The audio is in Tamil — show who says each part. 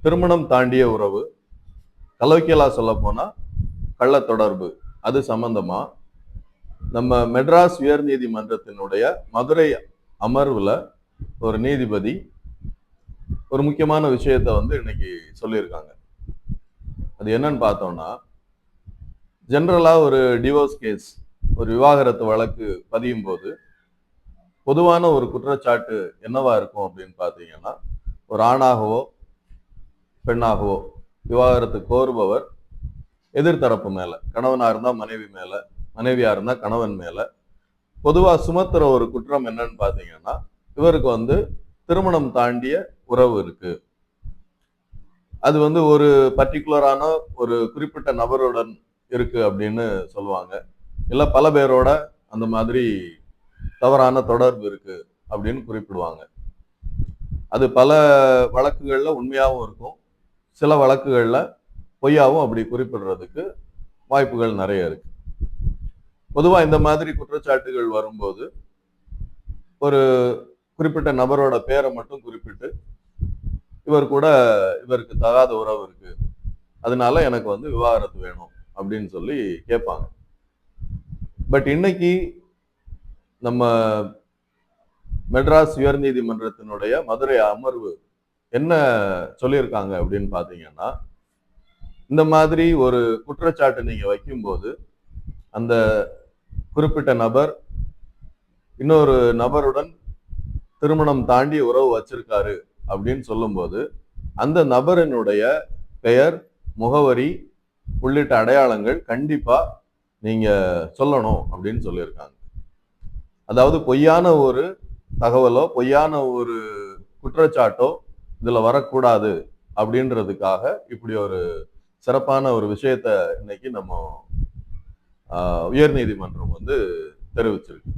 Speaker 1: திருமணம் தாண்டிய உறவு, கலோக்கியலா சொல்ல போனா கள்ள தொடர்பு, அது சம்பந்தமா நம்ம மெட்ராஸ் உயர் நீதிமன்றத்தினுடைய மதுரை அமர்வுல ஒரு நீதிபதி ஒரு முக்கியமான விஷயத்த இன்னைக்கு சொல்லியிருக்காங்க. அது என்னன்னு பார்த்தோம்னா, ஜெனரலா ஒரு டிவோர்ஸ் கேஸ், ஒரு விவாகரத்து வழக்கு பதியும் போது பொதுவான ஒரு குற்றச்சாட்டு என்னவா இருக்கும் அப்படின்னு பார்த்தீங்கன்னா, ஒரு ஆணாகவோ பெண்ணாகவோ விவாகரத்து கோருபவர் எதிர்த்தரப்பு மேல, கணவனா இருந்தா மனைவி மேல, மனைவியா இருந்தா கணவன் மேல பொதுவா சுமத்துற ஒரு குற்றம் என்னன்னு பாத்தீங்கன்னா, இவருக்கு திருமணம் தாண்டிய உறவு இருக்கு. அது ஒரு பர்டிகுலரான ஒரு குறிப்பிட்ட நபருடன் இருக்கு அப்படின்னு சொல்லுவாங்க. இல்ல பல பேரோட அந்த மாதிரி தவறான தொடர்பு இருக்கு அப்படின்னு குறிப்பிடுவாங்க. அது பல வழக்குகள்ல உண்மையாவும் இருக்கும். சில வழக்குகள்ல பொய்யாவும் அப்படி குறிப்பிடுறதுக்கு வாய்ப்புகள் நிறைய இருக்கு. பொதுவா இந்த மாதிரி குற்றச்சாட்டுகள் வரும்போது ஒரு குறிப்பிட்ட நபரோட பேரை மட்டும் குறிப்பிட்டு இவருக்கு தகாத உறவு இருக்கு, அதனால எனக்கு விவாகரத்து வேணும் அப்படின்னு சொல்லி கேட்பாங்க. பட் இன்னைக்கு நம்ம மெட்ராஸ் உயர் நீதிமன்றத்தினுடைய மதுரை அமர்வு என்ன சொல்லியிருக்காங்க அப்படின்னு பாத்தீங்கன்னா, இந்த மாதிரி ஒரு குற்றச்சாட்டு நீங்க வைக்கும்போது அந்த குறிப்பிட்ட நபர் இன்னொரு நபருடன் திருமணம் தாண்டி உறவு வச்சிருக்காரு அப்படின்னு சொல்லும்போது அந்த நபரினுடைய பெயர், முகவரி உள்ளிட்ட அடையாளங்கள் கண்டிப்பா நீங்க சொல்லணும் அப்படின்னு சொல்லியிருக்காங்க. அதாவது பொய்யான ஒரு தகவலோ பொய்யான ஒரு குற்றச்சாட்டோ இதுல வரக்கூடாது அப்படின்றதுக்காக இப்படி ஒரு சிறப்பான ஒரு விஷயத்த இன்னைக்கு நம்ம உயர் நீதிமன்றம் தெரிவிச்சிருக்கு.